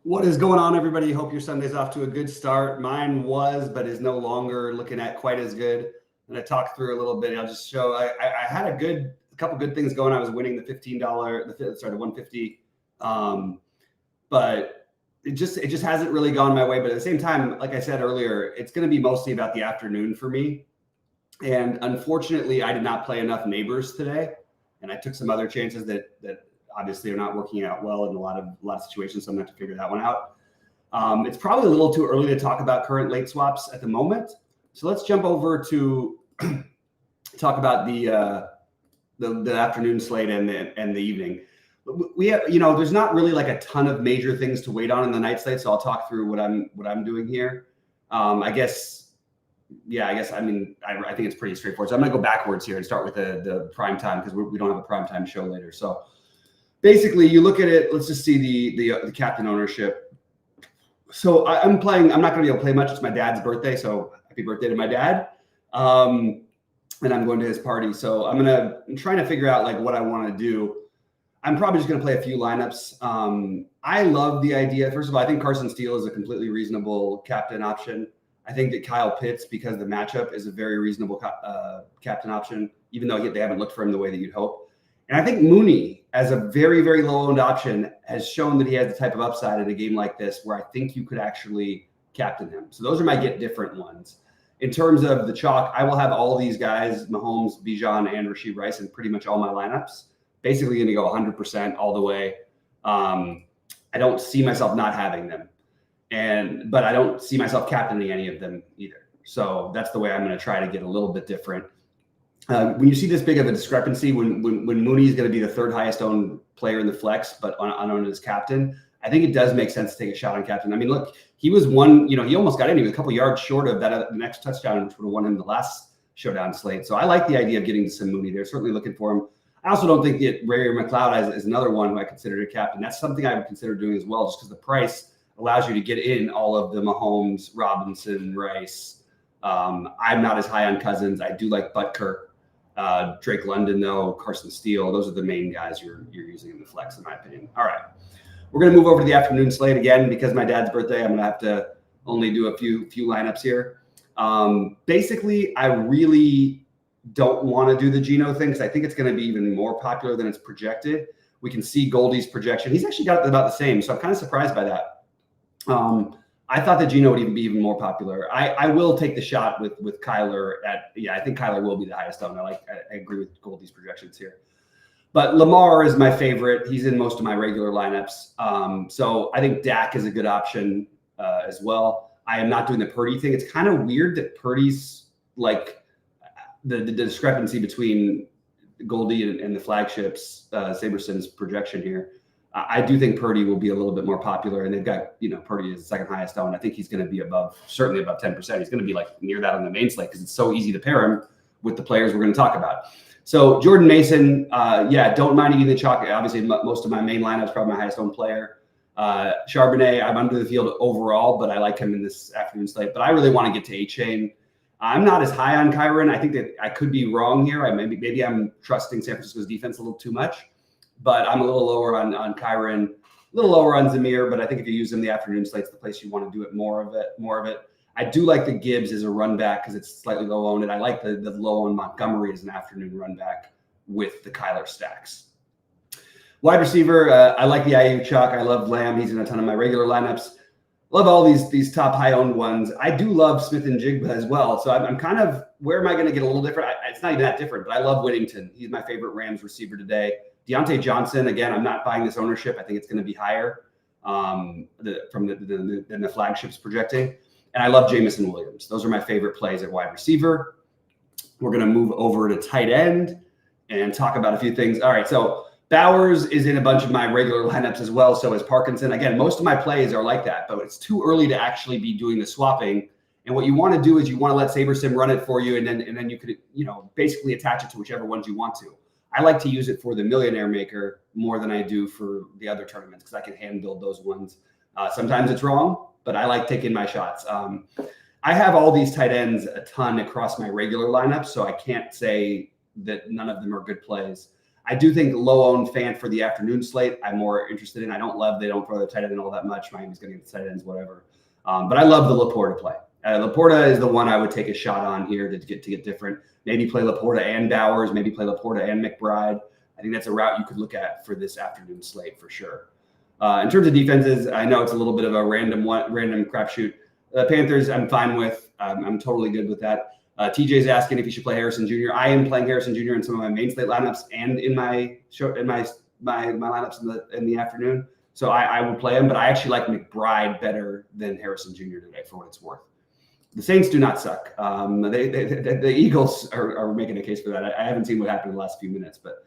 What is going on, everybody? Hope your Sunday's off to a good start. Mine was, but is no longer looking at quite as good. And I talked through a little bit. I'll just show. I had a couple good things going. I was winning the $15, the 150, but it just hasn't really gone my way. But at the same time, like I said earlier, it's going to be mostly about the afternoon for me. And unfortunately, I did not play enough neighbors today, and I took some other chances that obviously are not working out well in a lot of situations. So I'm going to have to figure that one out. It's probably a little too early to talk about current late swaps at the moment. So let's jump over to talk about the afternoon slate and the evening. We have, there's not really like a ton of major things to wait on in the night slate. So I'll talk through what I'm doing here. I think it's pretty straightforward. So I'm going to go backwards here and start with the prime time because we don't have a prime time show later. So basically, you look at it. Let's just see the captain ownership. So I'm not going to be able to play much. It's my dad's birthday, so happy birthday to my dad. And I'm going to his party. So I'm trying to figure out like what I want to do. I'm probably just going to play a few lineups. I love the idea. First of all, I think Carson Steele is a completely reasonable captain option. I think that Kyle Pitts, because the matchup, is a very reasonable captain option, even though they haven't looked for him the way that you'd hope. And I think Mooney, as a very, very low-owned option, has shown that he has the type of upside in a game like this where I think you could actually captain him. So those are my get different ones. In terms of the chalk, I will have all these guys, Mahomes, Bijan, and Rashee Rice, in pretty much all my lineups. Basically going to go 100% all the way. I don't see myself not having them. But I don't see myself captaining any of them either. So that's the way I'm going to try to get a little bit different. When you see this big of a discrepancy, when Mooney is going to be the third highest owned player in the flex, but unowned as captain, I think it does make sense to take a shot on captain. I mean, look, he was he almost got in. He was a couple yards short of that the next touchdown, which would have won him the last showdown slate. So I like the idea of getting to some Mooney. They're certainly looking for him. I also don't think that Ray McLeod is another one who I consider a captain. That's something I would consider doing as well, just because the price allows you to get in all of the Mahomes, Robinson, Rice. I'm not as high on Cousins. I do like Butker. Drake London, though, Carson Steele, those are the main guys you're using in the flex, in my opinion. All right. We're going to move over to the afternoon slate again because my dad's birthday. I'm going to have to only do a few lineups here. Basically, I really don't want to do the Geno thing because I think it's going to be even more popular than it's projected. We can see Goldie's projection. He's actually got about the same, so I'm kind of surprised by that. I thought that Geno would be even more popular. I will take the shot with Kyler I think Kyler will be the highest owned. I agree with Goldie's projections here. But Lamar is my favorite. He's in most of my regular lineups. So I think Dak is a good option as well. I am not doing the Purdy thing. It's kind of weird that Purdy's like the discrepancy between Goldie and the flagships, Saberson's projection here. I do think Purdy will be a little bit more popular, and they've got, Purdy is the second highest owned. I think he's going to be certainly above 10%. He's going to be like near that on the main slate because it's so easy to pair him with the players we're going to talk about. So Jordan Mason, don't mind eating the chalk. Obviously, most of my main lineup is probably my highest owned player. Charbonnet, I'm under the field overall, but I like him in this afternoon slate. But I really want to get to A-Chain. I'm not as high on Kyron. I think that I could be wrong here. Maybe I'm trusting San Francisco's defense a little too much. But I'm a little lower on Kyron, a little lower on Zamir. But I think if you use them the afternoon slate's the place you want to do it more of it. I do like the Gibbs as a run back because it's slightly low owned, and I like the low owned Montgomery as an afternoon run back with the Kyler stacks. Wide receiver, I like the IU chalk. I love Lamb. He's in a ton of my regular lineups. Love all these top high owned ones. I do love Smith and Jigba as well. So I'm kind of, where am I going to get a little different? It's not even that different, but I love Whittington. He's my favorite Rams receiver today. Deontay Johnson, again, I'm not buying this ownership. I think it's going to be higher than the flagships projecting. And I love Jamison Williams. Those are my favorite plays at wide receiver. We're going to move over to tight end and talk about a few things. All right, so Bowers is in a bunch of my regular lineups as well. So is Parkinson. Again, most of my plays are like that, but it's too early to actually be doing the swapping. And what you want to do is you want to let SaberSim run it for you, and then you could basically attach it to whichever ones you want to. I like to use it for the Millionaire Maker more than I do for the other tournaments because I can hand build those ones. Sometimes it's wrong, but I like taking my shots. I have all these tight ends a ton across my regular lineup, so I can't say that none of them are good plays. I do think low-owned fan for the afternoon slate I'm more interested in. I don't love they don't throw the tight end all that much. Miami's going to get the tight ends, whatever. But I love the Laporta play. Laporta is the one I would take a shot on here to get different. Maybe play Laporta and Bowers. Maybe play Laporta and McBride. I think that's a route you could look at for this afternoon slate for sure. In terms of defenses, I know it's a little bit of a random crapshoot. The Panthers, I'm fine with. I'm totally good with that. TJ's asking if he should play Harrison Jr. I am playing Harrison Jr. in some of my main slate lineups and in my lineups in the afternoon. So I will play him, but I actually like McBride better than Harrison Jr. today for what it's worth. The Saints do not suck. The Eagles are making a case for that. I haven't seen what happened in the last few minutes, but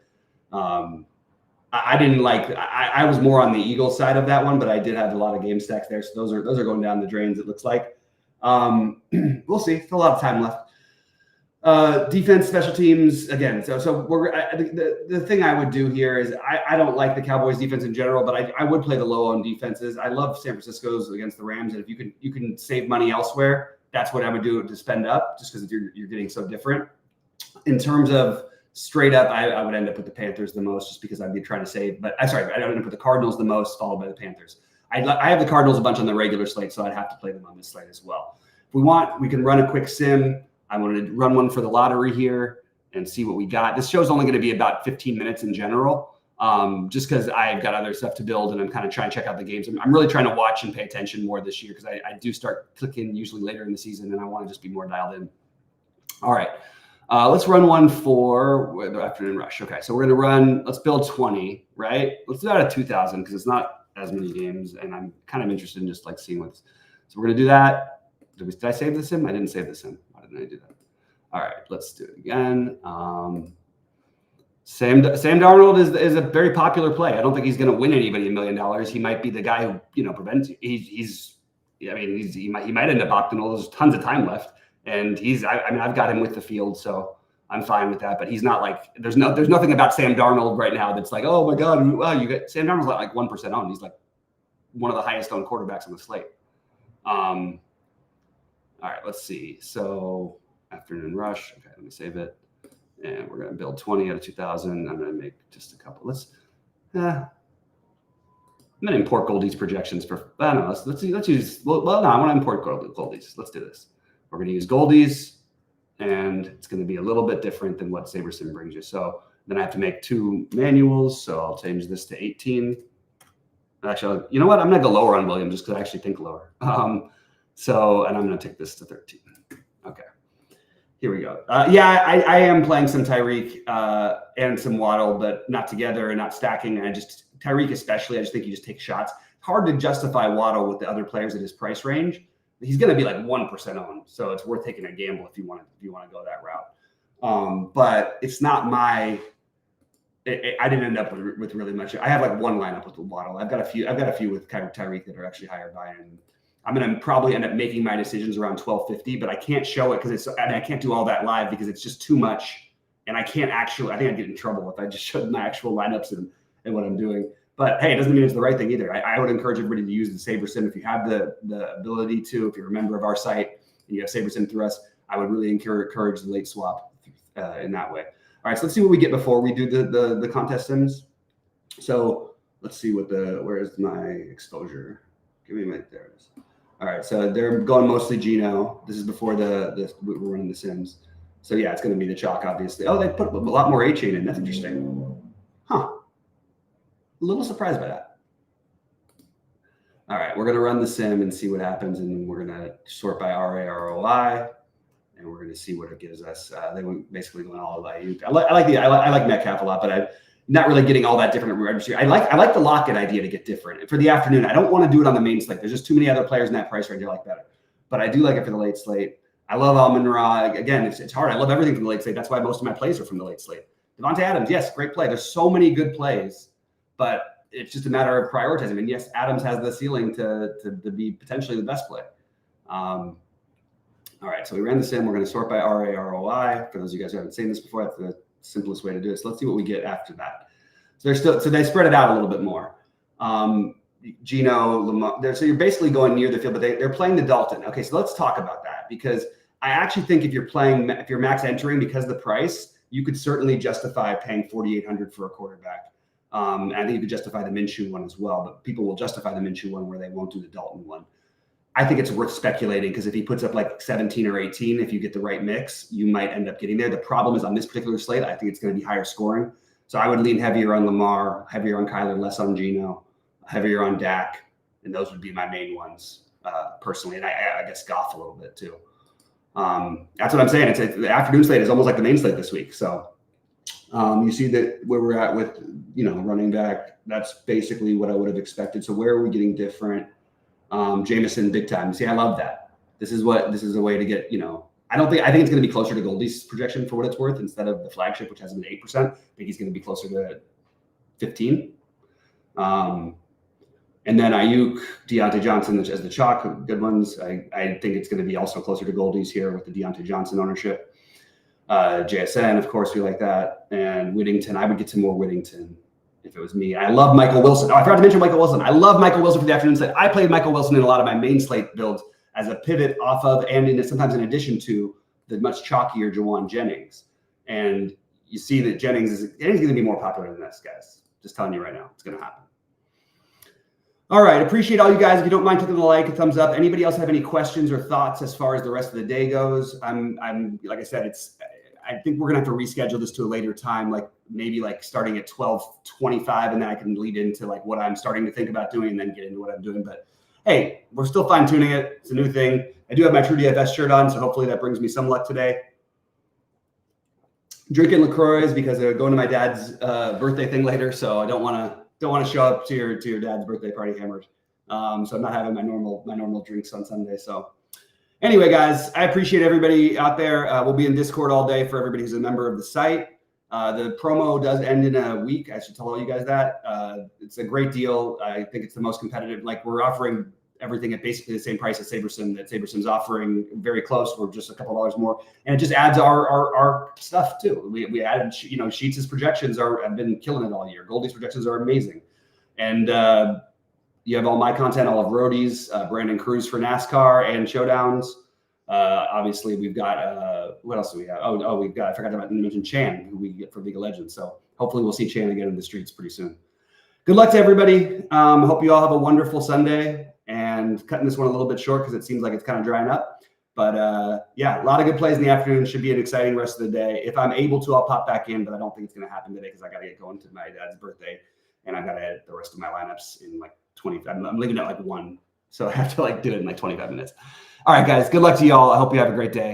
I didn't like. I was more on the Eagles side of that one, but I did have a lot of game stacks there, so those are going down the drains. It looks like. We'll see. Still a lot of time left. Defense, special teams, again. So we're the thing I would do here is I don't like the Cowboys defense in general, but I would play the low-owned defenses. I love San Francisco's against the Rams, and if you can save money elsewhere, that's what I would do to spend up, just because you're getting so different. In terms of straight up, I would end up with the Panthers the most, just because I'd be trying to save. But I'd end up with the Cardinals the most, followed by the Panthers. I have the Cardinals a bunch on the regular slate, so I'd have to play them on this slate as well. If we want, we can run a quick sim. I want to run one for the lottery here and see what we got. This show's only going to be about 15 minutes in general, just because I've got other stuff to build and I'm kind of trying to check out the games. I'm really trying to watch and pay attention more this year, because I do start clicking usually later in the season, and I want to just be more dialed in. All right. Let's run one for the afternoon rush. Okay, so we're going to run, let's build 20, right? Let's do that at 2,000 because it's not as many games, and I'm kind of interested in just like seeing what's. So we're going to do that. Did I save the sim? I didn't save the sim. Why didn't I do that? All right, let's do it again. Sam Darnold is a very popular play. I don't think he's going to win anybody $1 million. He might be the guy who prevents you. He might end up optimal. There's tons of time left, and I've got him with the field, so I'm fine with that. But he's not like there's nothing about Sam Darnold right now that's like, oh my God, wow, you get Sam Darnold's like 1% owned. He's like one of the highest owned quarterbacks on the slate. All right, let's see. So afternoon rush. Okay, let me save it. And we're going to build 20 out of 2,000. I'm going to make just a couple. I'm going to import Goldie's projections for, I don't know. Let's use, no, I want to import Goldie's. Let's do this. We're going to use Goldie's, and it's going to be a little bit different than what SaberSim brings you. So then I have to make 2 manuals. So I'll change this to 18. Actually, you know what? I'm going to go lower on William just because I actually think lower. And I'm going to take this to 13. Okay. Here we go. I am playing some Tyreek and some Waddle, but not together and not stacking. And Tyreek especially, I just think you just take shots. It's hard to justify Waddle with the other players at his price range. He's going to be like 1% owned, so it's worth taking a gamble if you want to go that route. But it's not my. I didn't end up with really much. I have like one lineup with the Waddle. I've got a few with Tyreek that are actually higher buy-in. I'm going to probably end up making my decisions around 12:50, but I can't show it because I can't do all that live because it's just too much. And I think I'd get in trouble if I just showed my actual lineups and what I'm doing. But hey, it doesn't mean it's the right thing either. I would encourage everybody to use the SaberSim if you have the ability to. If you're a member of our site and you have SaberSim through us, I would really encourage the late swap in that way. All right, so let's see what we get before we do the contest sims. So let's see where is my exposure? There it is. All right, so they're going mostly Geno. This is before we're running the sims. So yeah, it's going to be the chalk, obviously. Oh, they put a lot more A-chain in. That's interesting. Huh. A little surprised by that. All right, we're going to run the sim and see what happens, and we're going to sort by RA, ROI, and we're going to see what it gives us. They went basically going all of IU. I like Metcalf a lot, but I'm not really getting all that different registry. I like the Lockett idea to get different. For the afternoon, I don't want to do it on the main slate. There's just too many other players in that price range I like better. But I do like it for the late slate. I love Amon-Ra. Again, it's hard. I love everything from the late slate. That's why most of my plays are from the late slate. Devontae Adams, yes, great play. There's so many good plays, but it's just a matter of prioritizing. And yes, Adams has the ceiling to be potentially the best play. All right, so we ran the sim. We're going to sort by RA, ROI. For those of you guys who haven't seen this before, that's the simplest way to do it. So let's see what we get after that. So they spread it out a little bit more. Geno, Lamar. So you're basically going near the field, but they're playing the Dalton. Okay, so let's talk about that because I actually think if you're max entering because of the price, you could certainly justify paying 4,800 for a quarterback. And I think you could justify the Minshew one as well, but people will justify the Minshew one where they won't do the Dalton one. I think it's worth speculating because if he puts up like 17 or 18, if you get the right mix, you might end up getting there. The problem is on this particular slate, I think it's going to be higher scoring. So I would lean heavier on Lamar, heavier on Kyler, less on Geno, heavier on Dak, and those would be my main ones personally. And I guess Goff a little bit too. That's what I'm saying. The afternoon slate is almost like the main slate this week. So you see that where we're at with, running back, that's basically what I would have expected. So where are we getting different? Jameson big time. See, I love that. This is a way to get, I think it's going to be closer to Goldie's projection for what it's worth instead of the flagship, which has an 8%. I think he's going to be closer to 15. And then Ayuk, Deontay Johnson as the chalk, good ones. I think it's going to be also closer to Goldie's here with the Deontay Johnson ownership. JSN, of course, we like that. And Whittington, I would get some more Whittington if it was me. I love Michael Wilson. Oh, I forgot to mention Michael Wilson. I love Michael Wilson for the afternoon slate. I played Michael Wilson in a lot of my main slate builds as a pivot off of and sometimes in addition to the much chalkier Jawan Jennings. And you see that Jennings is going to be more popular than this, guys. Just telling you right now, it's going to happen. All right. Appreciate all you guys. If you don't mind clicking the like, a thumbs up. Anybody else have any questions or thoughts as far as the rest of the day goes? I'm like I said, I think we're going to have to reschedule this to a later time, like maybe like starting at 12:25, and then I can lead into like what I'm starting to think about doing and then get into what I'm doing. But hey, we're still fine tuning it. It's a new thing. I do have my TrueDFS shirt on, so hopefully that brings me some luck today. Drinking LaCroix because they're going to my dad's birthday thing later, so I don't want to show up to your dad's birthday party hammered. So I'm not having my normal drinks on Sunday. So anyway, guys, I appreciate everybody out there. We'll be in Discord all day for everybody who's a member of the site. The promo does end in a week. I should tell all you guys that. It's a great deal. I think it's the most competitive. Like we're offering everything at basically the same price as SaberSim that SaberSim's offering, very close. We're just a couple dollars more, and it just adds our stuff too. We added, Sheets' projections have been killing it all year. Goldie's projections are amazing, and you have all my content, all of Rody's, Brandon Cruz for NASCAR and Showdowns. Obviously, we've got what else do we have? We've got, I forgot to mention Chan, who we get for League of Legends. So hopefully we'll see Chan again in the streets pretty soon. Good luck to everybody. Hope you all have a wonderful Sunday, and cutting this one a little bit short because it seems like it's kind of drying up. But yeah, a lot of good plays in the afternoon. Should be an exciting rest of the day. If I'm able to, I'll pop back in, but I don't think it's going to happen today because I got to get going to my dad's birthday, and I've got to edit the rest of my lineups in like 25. I'm leaving at like 1, so I have to like do it in like 25 minutes. All right, guys. Good luck to y'all. I hope you have a great day.